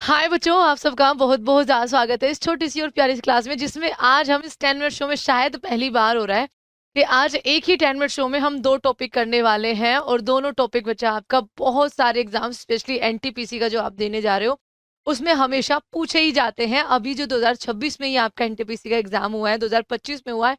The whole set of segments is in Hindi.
हाय बच्चों, आप सबका बहुत बहुत ज़्यादा स्वागत है इस छोटी सी और प्यारी सी क्लास में, जिसमें आज हम इस 10 मिनट शो में शायद पहली बार हो रहा है कि आज एक ही 10 मिनट शो में हम दो टॉपिक करने वाले हैं। और दोनों टॉपिक बच्चा आपका बहुत सारे एग्जाम, स्पेशली एनटीपीसी का जो आप देने जा रहे हो उसमें हमेशा पूछे ही जाते हैं। अभी जो 2026 में ही आपका एनटीपीसी का एग्जाम हुआ है, 2025 में हुआ है,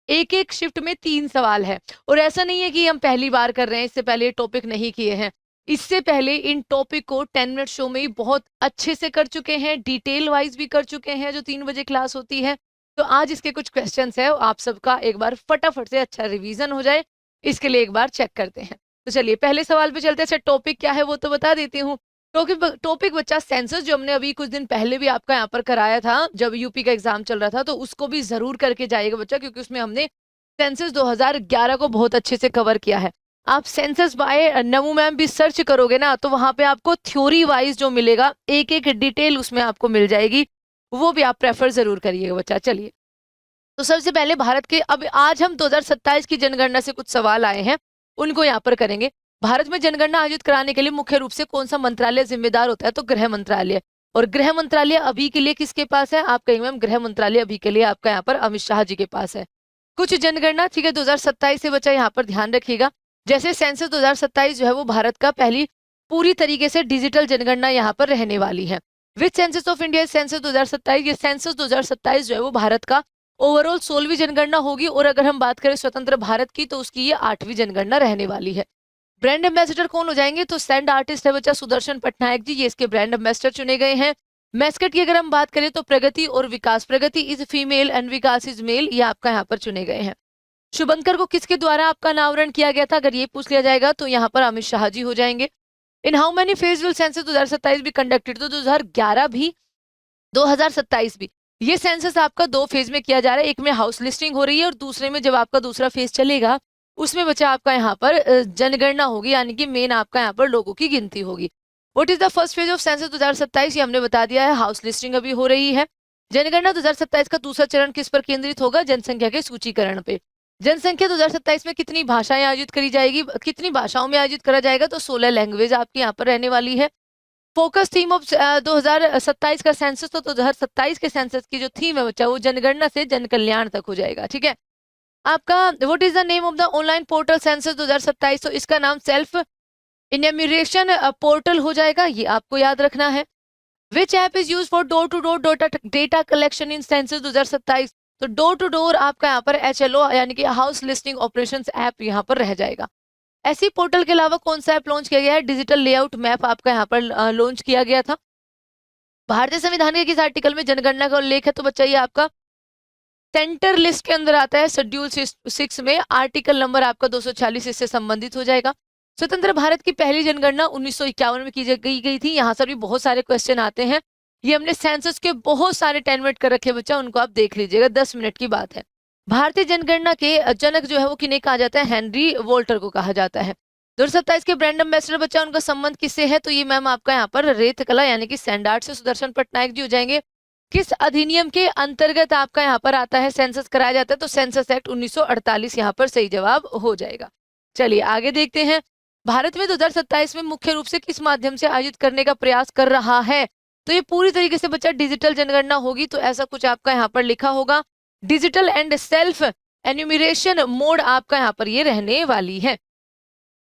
एक एक शिफ्ट में 3 सवाल है। और ऐसा नहीं है कि हम पहली बार कर रहे हैं, इससे पहले टॉपिक नहीं किए हैं। इससे पहले इन टॉपिक को 10 मिनट शो में ही बहुत अच्छे से कर चुके हैं, डिटेल वाइज भी कर चुके हैं, जो 3 बजे क्लास होती है। तो आज इसके कुछ क्वेश्चंस है, आप सबका एक बार फटाफट से अच्छा रिवीजन हो जाए, इसके लिए एक बार चेक करते हैं। तो चलिए पहले सवाल पे चलते हैं। अच्छा, टॉपिक क्या है वो तो बता देती हूँ। टॉपिक बच्चा सेंसस, जो हमने अभी कुछ दिन पहले भी आपका यहाँ पर कराया था जब यूपी का एग्जाम चल रहा था, तो उसको भी जरूर करके जाइएगा बच्चा, क्योंकि उसमें हमने सेंसस 2011 को बहुत अच्छे से कवर किया है। आप सेंसस बाय नमू मैम भी सर्च करोगे ना, तो वहां पे आपको थ्योरी वाइज जो मिलेगा, एक एक डिटेल उसमें आपको मिल जाएगी, वो भी आप प्रेफर जरूर करिएगा बच्चा। चलिए, तो सबसे पहले भारत के, अब आज हम 2027 की जनगणना से कुछ सवाल आए हैं, उनको यहाँ पर करेंगे। भारत में जनगणना आयोजित कराने के लिए मुख्य रूप से कौन सा मंत्रालय जिम्मेदार होता है? तो गृह मंत्रालय। और गृह मंत्रालय अभी के लिए किसके पास है? आप कहेंगे मैम गृह मंत्रालय अभी के लिए आपका यहाँ पर अमित शाह जी के पास है। कुछ जनगणना, ठीक है, 2027 से बच्चा यहाँ पर ध्यान रखिएगा। जैसे सेंसस 2027 जो है वो भारत का पहली पूरी तरीके से डिजिटल जनगणना यहाँ पर रहने वाली है। विच सेंसस ऑफ इंडिया सेंसस 2027, ये सेंसस 2027 जो है वो भारत का ओवरऑल 16वीं जनगणना होगी। और अगर हम बात करें स्वतंत्र भारत की, तो उसकी ये 8वीं जनगणना रहने वाली है। ब्रांड एम्बेसडर कौन हो जाएंगे? तो स्टैंड आर्टिस्ट है बच्चा सुदर्शन पटनायक जी, ये इसके ब्रांड एम्बेसडर चुने गए हैं। मैस्कट की अगर हम बात करें तो प्रगति और Vikas, Pragati is female and Vikas is male, ये आपका यहाँ पर चुने गए हैं। शुभंकर को किसके द्वारा आपका अनावरण किया गया था? अगर ये पूछ लिया जाएगा तो यहाँ पर अमित शाह जी हो जाएंगे। In how many phase will census 2027 भी कंडक्टेड? तो 2011 भी 2027 भी, ये सेंसस आपका 2 फेज में किया जा रहा है। एक में हाउस लिस्टिंग हो रही है और दूसरे में जब आपका दूसरा फेज चलेगा उसमें बच्चा आपका यहाँ पर जनगणना होगी, यानी कि मेन आपका यहाँ पर लोगों की गिनती होगी। What is the first phase of census 2027? ये हमने बता दिया है, हाउस लिस्टिंग अभी हो रही है। जनगणना 2027 का दूसरा चरण किस पर केंद्रित होगा? जनसंख्या के सूचीकरण पे। जनसंख्या 2027 में कितनी भाषाएं आयोजित करी जाएगी, कितनी भाषाओं में आयोजित करा जाएगा? तो 16 लैंग्वेज आपकी यहाँ पर रहने वाली है। फोकस थीम ऑफ 2027 का सेंसस, तो 2027 के सेंसस की जो थीम है बच्चा वो जनगणना से जन कल्याण तक हो जाएगा। ठीक है, आपका what is the name of the online portal census 2027? तो इसका नाम सेल्फ इन्यूमरेशन पोर्टल हो जाएगा, ये आपको याद रखना है। Which app is use for door to door data collection in census 2027? तो डोर टू डोर आपका यहाँ पर HLO यानी कि हाउस लिस्टिंग ऑपरेशंस ऐप यहाँ पर रह जाएगा। ऐसी पोर्टल के अलावा कौन सा ऐप लॉन्च किया गया है? डिजिटल लेआउट मैप आपका यहाँ पर लॉन्च किया गया था। भारतीय संविधान के किस आर्टिकल में जनगणना का उल्लेख है? तो बच्चा ये आपका सेंटर लिस्ट के अंदर आता है, शेड्यूल 6 में, आर्टिकल नंबर आपका 246 इससे संबंधित हो जाएगा। स्वतंत्र भारत की पहली जनगणना 1951 में की गई थी। यहाँ से भी बहुत सारे क्वेश्चन आते हैं, ये हमने सेंसस के बहुत सारे 10 मिनट कर रखे बच्चा, उनको आप देख लीजिएगा, 10 मिनट की बात है। भारतीय जनगणना के जनक जो है वो किन्हें कहा जाता है? हेनरी वोल्टर को कहा जाता है। 2027 के ब्रांड एम्बेसडर बच्चा, उनका संबंध किससे है? तो ये मैम आपका यहाँ पर रेत कला यानी कि सैंडार्ड से सुदर्शन पटनायक जी हो जाएंगे। किस अधिनियम के अंतर्गत आपका यहाँ पर आता है सेंसस कराया जाता है? तो सेंसस एक्ट 1948 यहाँ पर सही जवाब हो जाएगा। चलिए आगे देखते हैं। भारत में 2027 में मुख्य रूप से किस माध्यम से आयोजित करने का प्रयास कर रहा है? तो ये पूरी तरीके से बच्चा डिजिटल जनगणना होगी, तो ऐसा कुछ आपका यहाँ पर लिखा होगा, digital and self enumeration mode आपका यहाँ पर ये रहने वाली है।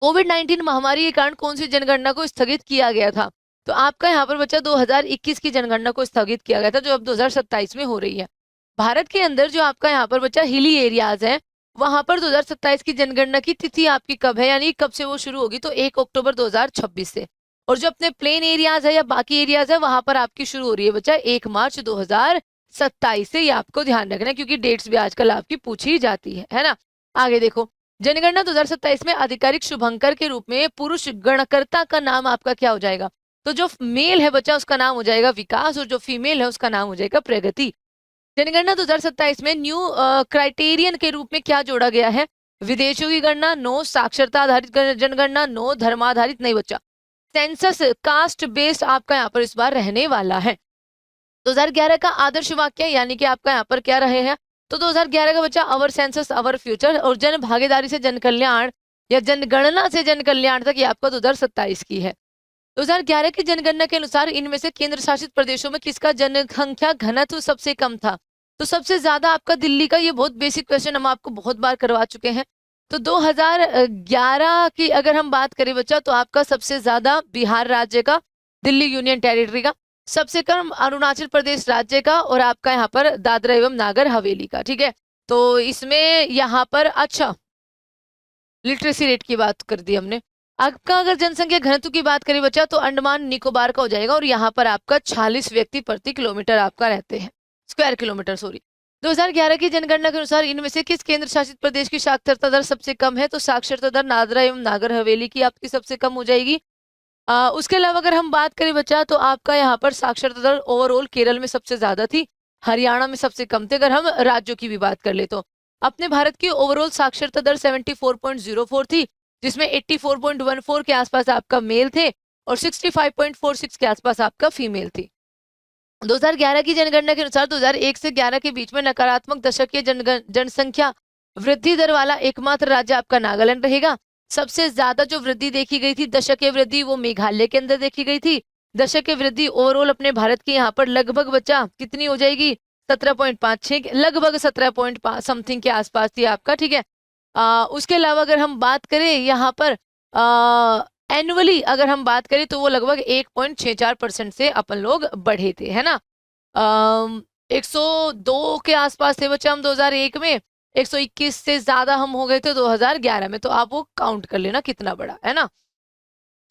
कोविड-19 महामारी के कारण कौन सी जनगणना को स्थगित किया गया था? तो आपका यहाँ पर बच्चा 2021 की जनगणना को स्थगित किया गया था, जो अब 2027 में हो रही है। भारत के अंदर जो आपका यहाँ पर बच्चा हिली एरियाज है, वहां पर 2027 की जनगणना की तिथि आपकी कब है, यानी कब से वो शुरू होगी? तो 1 अक्टूबर 2026 से। और जो अपने प्लेन एरियाज है या बाकी एरियाज है, वहां पर आपकी शुरू हो रही है बच्चा 1 मार्च 2027 से। ये आपको ध्यान रखना है, क्योंकि डेट्स भी आजकल आपकी पूछी जाती है ना। आगे देखो, जनगणना 2027 में आधिकारिक शुभंकर के रूप में पुरुष गणकर्ता का नाम आपका क्या हो जाएगा? तो जो मेल है बच्चा उसका नाम हो जाएगा विकास, और जो फीमेल है उसका नाम हो जाएगा प्रगति। जनगणना 2027 में न्यू क्राइटेरियन के रूप में क्या जोड़ा गया है? विदेशों की गणना नो, साक्षरता आधारित जनगणना नो, धर्माधारित नहीं बच्चा, सेंसस कास्ट बेस्ड आपका यहाँ पर इस बार रहने वाला है। 2011 का आदर्श वाक्य यानी कि आपका यहाँ पर क्या रहे हैं? तो 2011 का बच्चा अवर सेंसस अवर फ्यूचर, और जन भागीदारी से जन कल्याण या जनगणना से जन कल्याण तक ये आपका 2027 की है। 2011 की जनगणना के अनुसार इनमें से केंद्र शासित प्रदेशों में किसका जनसंख्या घनत्व सबसे कम था? तो सबसे ज्यादा आपका दिल्ली का। ये बहुत बेसिक क्वेश्चन हम आपको बहुत बार करवा चुके हैं। तो 2011 की अगर हम बात करें बच्चा, तो आपका सबसे ज्यादा बिहार राज्य का, दिल्ली यूनियन टेरिटरी का, सबसे कम अरुणाचल प्रदेश राज्य का, और आपका यहाँ पर दादरा एवं नागर हवेली का। ठीक है, तो इसमें यहाँ पर अच्छा लिटरेसी रेट की बात कर दी हमने। आपका अगर जनसंख्या घनत्व की बात करें बच्चा, तो अंडमान निकोबार का हो जाएगा, और यहाँ पर आपका 46 व्यक्ति प्रति किलोमीटर आपका रहते हैं, स्क्वायर किलोमीटर सॉरी। 2011 की जनगणना के अनुसार इनमें से किस केंद्र शासित प्रदेश की साक्षरता दर सबसे कम है? तो साक्षरता दर दादरा एवं नागर हवेली की आपकी सबसे कम हो जाएगी। उसके अलावा अगर हम बात करें बच्चा, तो आपका यहाँ पर साक्षरता दर ओवरऑल केरल में सबसे ज्यादा थी, हरियाणा में सबसे कम थे। अगर हम राज्यों की भी बात कर ले तो अपने भारत की ओवरऑल साक्षरता दर 74.04 थी, जिसमें 84.14 के आसपास आपका मेल थे और 65.46 के आसपास आपका फीमेल थी। 2011 की जनगणना के अनुसार 2001 से 11 के बीच में नकारात्मक दशकीय जनसंख्या वृद्धि दर वाला एकमात्र राज्य आपका नागालैंड रहेगा। सबसे ज्यादा जो वृद्धि देखी गई थी, दशकीय वृद्धि, वो मेघालय के अंदर देखी गई थी। दशकीय वृद्धि ओवरऑल अपने भारत की यहाँ पर लगभग बच्चा कितनी हो जाएगी? 17.56, लगभग 17 समथिंग के आसपास थी आपका। ठीक है, उसके अलावा अगर हम बात करें यहाँ पर एनुअली अगर हम बात करें, तो वो लगभग 1.64% से अपन लोग बढ़े थे, है ना। 102 के आसपास थे बच्चा हम 2001 में, 121 से ज्यादा हम हो गए थे 2011 में। तो आप वो काउंट कर लेना कितना बड़ा है ना।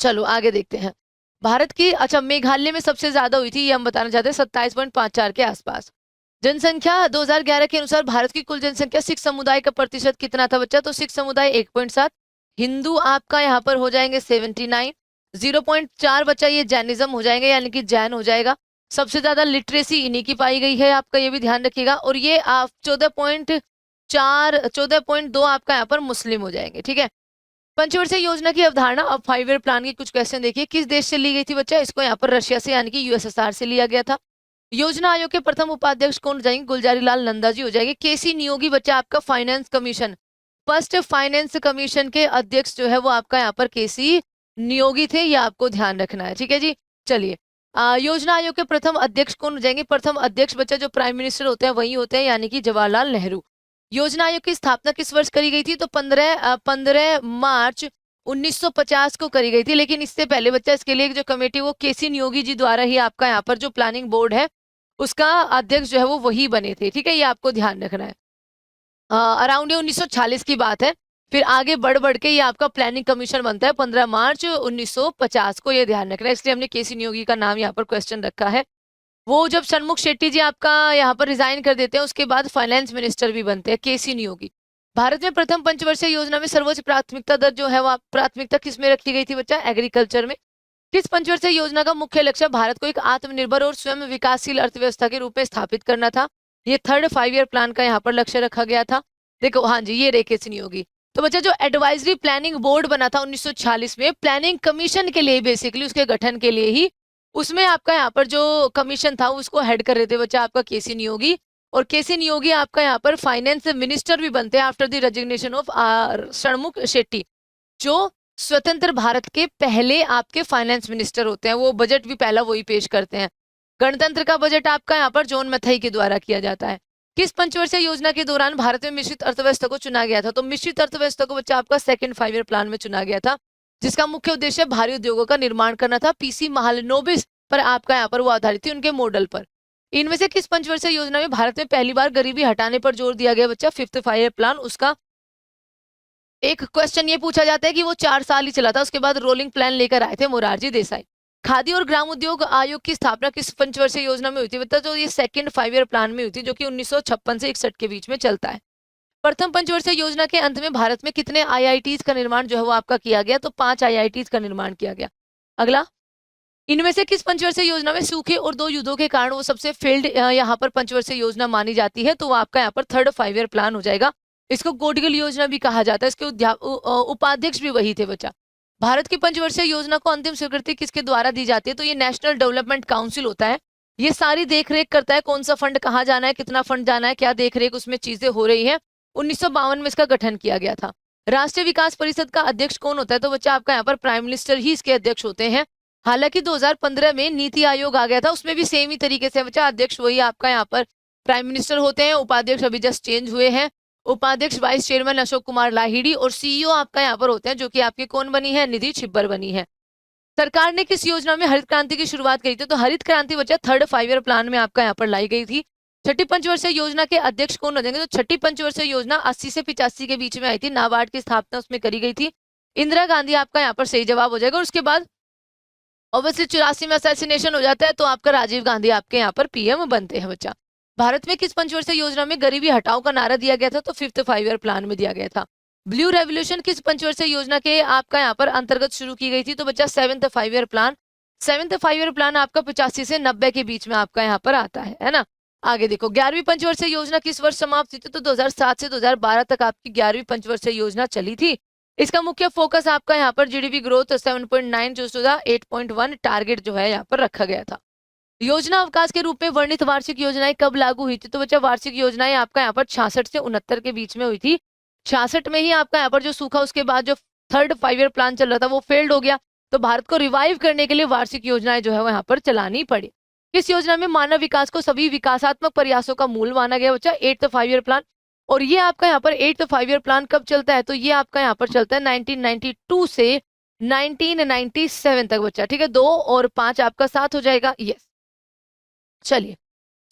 चलो आगे देखते हैं। भारत की अच्छा मेघालय में सबसे ज्यादा हुई थी, ये हम बताना चाहते हैं, 27.54 के आसपास। जनसंख्या 2011 के अनुसार भारत की कुल जनसंख्या सिख समुदाय का प्रतिशत कितना था बच्चा? तो सिख समुदाय 1.7, हिंदू आपका यहाँ पर हो जाएंगे 79, 0.4 बच्चा ये जैनिज्म हो जाएंगे, यानी कि जैन हो जाएगा। सबसे ज्यादा लिटरेसी इन्हीं की पाई गई है, आपका ये भी ध्यान रखिएगा। और ये आप 14.2 आपका यहाँ पर मुस्लिम हो जाएंगे। ठीक है, पंचवर्षीय योजना की अवधारणा, अब 5 ईयर प्लान के कुछ क्वेश्चन देखिए। किस देश से ली गई थी बच्चा? इसको यहाँ पर रशिया से, यानी कि यूएसएसआर से लिया गया था। योजना आयोग के प्रथम उपाध्यक्ष कौन हो जाएंगे? गुलजारी लाल नंदा जी हो जाएंगे। केसी नियोगी बच्चा आपका finance commission, first finance commission के अध्यक्ष जो है वो आपका यहाँ पर केसी नियोगी थे, ये आपको ध्यान रखना है। ठीक है जी, चलिए। योजना आयोग के प्रथम अध्यक्ष कौन हो जाएंगे? प्रथम अध्यक्ष बच्चा जो प्राइम मिनिस्टर होते हैं वही होते हैं, यानी कि जवाहरलाल नेहरू। योजना आयोग की स्थापना किस वर्ष करी गई थी? तो 15 मार्च 1950 को करी गई थी। लेकिन इससे पहले बच्चा इसके लिए जो कमेटी, वो केसी नियोगी जी द्वारा ही आपका यहाँ पर जो प्लानिंग बोर्ड है उसका अध्यक्ष जो है वो वही बने थे। ठीक है, ये आपको ध्यान रखना है। अराउंड 1946 की बात है। फिर आगे बढ़ बढ़ के ये आपका प्लानिंग कमीशन बनता है 15 मार्च 1950 को, ये ध्यान रखना है। इसलिए हमने केसी नियोगी का नाम यहाँ पर क्वेश्चन रखा है। वो जब शनमुख शेट्टी जी आपका यहाँ पर रिजाइन कर देते हैं, उसके बाद फाइनेंस मिनिस्टर भी बनते हैं केसी नियोगी। भारत में प्रथम पंचवर्षीय योजना में सर्वोच्च प्राथमिकता दर जो है वो प्राथमिकता किस में रखी गई थी बच्चा? एग्रीकल्चर में। किस पंचवर्षीय योजना का मुख्य लक्ष्य भारत को एक आत्मनिर्भर और स्वयं विकासशील अर्थव्यवस्था के रूप में स्थापित करना था? ये थर्ड 5 ईयर प्लान का यहाँ पर लक्ष्य रखा गया था। देखो, हाँ जी, ये रेखे से नहीं होगी। तो बच्चा जो एडवाइजरी प्लानिंग बोर्ड बना था 1946 में, प्लानिंग कमीशन के लिए, बेसिकली उसके गठन के लिए ही, उसमें आपका यहाँ पर जो कमीशन था उसको हेड कर रहे थे बच्चा आपका केसी नियोगी। और केसी नियोगी आपका यहाँ पर फाइनेंस मिनिस्टर भी बनते हैं after the resignation of Shanmukh Shetty, जो स्वतंत्र भारत के पहले आपके फाइनेंस मिनिस्टर होते हैं। वो बजट भी पहला वही पेश करते हैं। गणतंत्र का बजट आपका यहाँ पर जॉन मैथाई के द्वारा किया जाता है। किस पंचवर्षीय योजना के दौरान भारत में मिश्रित अर्थव्यवस्था को चुना गया था? तो मिश्रित अर्थव्यवस्था को बच्चा आपका सेकंड 5 ईयर प्लान में चुना गया था, जिसका मुख्य उद्देश्य भारी उद्योगों का निर्माण करना था। पीसी महालनोबिस पर आपका यहाँ पर वो आधारित थी, उनके मॉडल पर। इनमें से किस पंचवर्षीय योजना में भारत में पहली बार गरीबी हटाने पर जोर दिया गया बच्चा? 5th 5 year plan. उसका एक क्वेश्चन ये पूछा जाता है कि वो 4 साल ही चला था, उसके बाद रोलिंग प्लान लेकर आए थे मोरारजी देसाई। खादी और ग्राम उद्योग आयोग की स्थापना किस पंचवर्षीय योजना में हुई थी? बता, तो ये सेकंड 5 ईयर प्लान में हुई थी, जो कि 1956 से 61 के बीच में चलता है। प्रथम पंचवर्षीय योजना के अंत में भारत में कितने आईआईटीज का निर्माण जो है वो आपका किया गया? तो 5 आईआईटीज का निर्माण किया गया। अगला, इनमें से किस पंचवर्षीय योजना में सूखे और 2 युद्धों के कारण वो सबसे फेल्ड यहाँ पर पंचवर्षीय योजना मानी जाती है? तो वो आपका यहाँ पर थर्ड 5 ईयर प्लान हो जाएगा। इसको गोडगिल योजना भी कहा जाता है। इसके उपाध्यक्ष भी वही थे बच्चा। भारत की पंचवर्षीय योजना को अंतिम स्वीकृति किसके द्वारा दी जाती है? तो ये नेशनल डेवलपमेंट काउंसिल होता है। ये सारी देखरेख करता है, कौन सा फंड कहाँ जाना है, कितना फंड जाना है, क्या देखरेख उसमें चीजें हो रही है। 1952 में इसका गठन किया गया था। राष्ट्रीय विकास परिषद का अध्यक्ष कौन होता है? तो बच्चा आपका यहाँ पर प्राइम मिनिस्टर ही इसके अध्यक्ष होते हैं। हालांकि 2015 में नीति आयोग आ गया था, उसमें भी सेम ही तरीके से बच्चा अध्यक्ष वही आपका यहाँ पर प्राइम मिनिस्टर होते हैं, उपाध्यक्ष अभी जस्ट चेंज हुए हैं, उपाध्यक्ष वाइस चेयरमैन अशोक कुमार लाहिड़ी और सीईओ आपका यहाँ पर होते हैं, जो कि आपकी कौन बनी है, निधि छिब्बर बनी है। सरकार ने किस योजना में हरित क्रांति की शुरुआत करी थी? तो हरित क्रांति बच्चा थर्ड 5 ईयर प्लान में आपका यहाँ पर लाई गई थी। छठी पंचवर्षीय योजना के अध्यक्ष कौन हो जाएंगे? तो छठी पंचवर्षीय योजना 80 से 85 के बीच में आई थी, नाबार्ड की स्थापना उसमें करी गई थी। इंदिरा गांधी आपका यहाँ पर सही जवाब हो जाएगा। और उसके बाद ऑब्वियसली 84 में असैसिनेशन हो जाता है, तो आपका राजीव गांधी आपके यहाँ पर पीएम बनते हैं बच्चा। भारत में किस पंचवर्षीय योजना में गरीबी हटाओ का नारा दिया गया था? तो 5th 5 ईयर प्लान में दिया गया था। ब्लू रेवोल्यूशन किस पंचवर्षीय योजना के आपका यहाँ पर अंतर्गत शुरू की गई थी? तो बच्चा 7th 5 year plan. 7th 5 year plan आपका 85 से 90 के बीच में आपका यहाँ पर आता है ना। आगे देखो, 11वीं पंचवर्षीय योजना किस वर्ष समाप्त हुई थी? तो 2007 से 2012 तक आपकी 11वीं पंचवर्षीय योजना चली थी। इसका मुख्य फोकस आपका यहाँ पर जीडीपी ग्रोथ 7.9 जो 8.1 टारगेट जो है यहाँ पर रखा गया था। योजना अवकाश के रूप में वर्णित वार्षिक योजनाएं कब लागू हुई थी? तो बच्चा वार्षिक योजनाएं आपका यहाँ पर 66 से 69 के बीच में हुई थी। 66 में ही आपका यहाँ पर जो सूखा, उसके बाद जो थर्ड 5 ईयर प्लान चल रहा था वो फेल्ड हो गया, तो भारत को रिवाइव करने के लिए वार्षिक योजनाएं जो है वो यहाँ पर चलानी पड़ी। किस योजना में मानव विकास को सभी विकासात्मक प्रयासों का मूल माना गया बच्चा? 8th 5 year plan. और ये आपका यहाँ पर 8th 5 ईयर प्लान कब चलता है? तो ये आपका यहाँ पर चलता है 1992 से 1997 तक बच्चा, ठीक है। 2 और 5 आपका साथ हो जाएगा, यस। चलिए,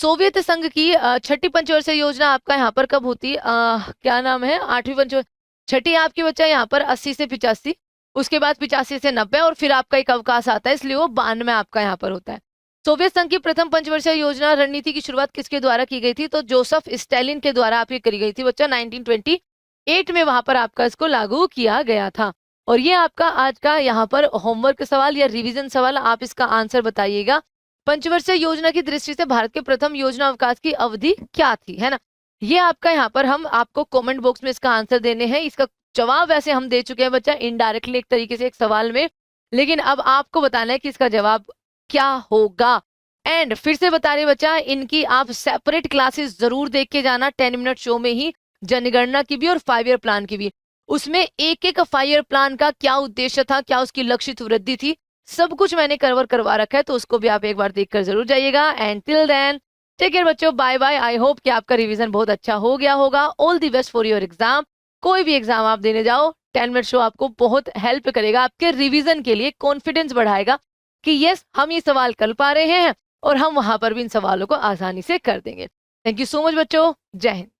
सोवियत संघ की छठी पंचवर्षीय योजना आपका यहाँ पर कब होती है? क्या नाम है? 8वीं पंचवर्षीय। छठी आपकी बच्चा यहाँ पर 80 से 85, उसके बाद 85 से 90 और फिर आपका एक अवकाश आता है, इसलिए वो 92 आपका यहाँ पर होता है। सोवियत संघ की प्रथम पंचवर्षीय योजना रणनीति की शुरुआत किसके द्वारा की गई थी? तो जोसेफ स्टालिन के द्वारा आपकी करी गई थी बच्चा। 1928 में वहां पर आपका इसको लागू किया गया था। और ये आपका आज का यहाँ पर होमवर्क सवाल या रिवीजन सवाल, आप इसका आंसर बताइएगा। पंचवर्षीय योजना की दृष्टि से भारत के प्रथम योजना अवकाश की अवधि क्या थी, है ना। ये आपका यहाँ पर हम आपको कमेंट बॉक्स में इसका आंसर देने हैं। इसका जवाब वैसे हम दे चुके हैं बच्चा इनडायरेक्टली एक तरीके से एक सवाल में, लेकिन अब आपको बताना है कि इसका जवाब क्या होगा। एंड फिर से बता रहे बच्चा, इनकी आप सेपरेट क्लासेस जरूर देख के जाना 10 मिनट शो में ही, जनगणना की भी और 5 ईयर प्लान की भी। उसमें एक एक 5 ईयर प्लान का क्या उद्देश्य था, क्या उसकी लक्षित वृद्धि थी, सब कुछ मैंने कवर करवा रखा है, तो उसको भी आप एक बार देखकर जरूर जाइएगा। And till then take care बच्चों, बाय बाय। आई होप कि आपका रिवीजन बहुत अच्छा हो गया होगा। All the best for your exam. कोई भी एग्जाम आप देने जाओ, 10 मिनट शो आपको बहुत हेल्प करेगा, आपके रिवीजन के लिए कॉन्फिडेंस बढ़ाएगा कि यस हम ये सवाल कर पा रहे हैं और हम वहां पर भी इन सवालों को आसानी से कर देंगे। थैंक यू सो मच बच्चों, जय हिंद।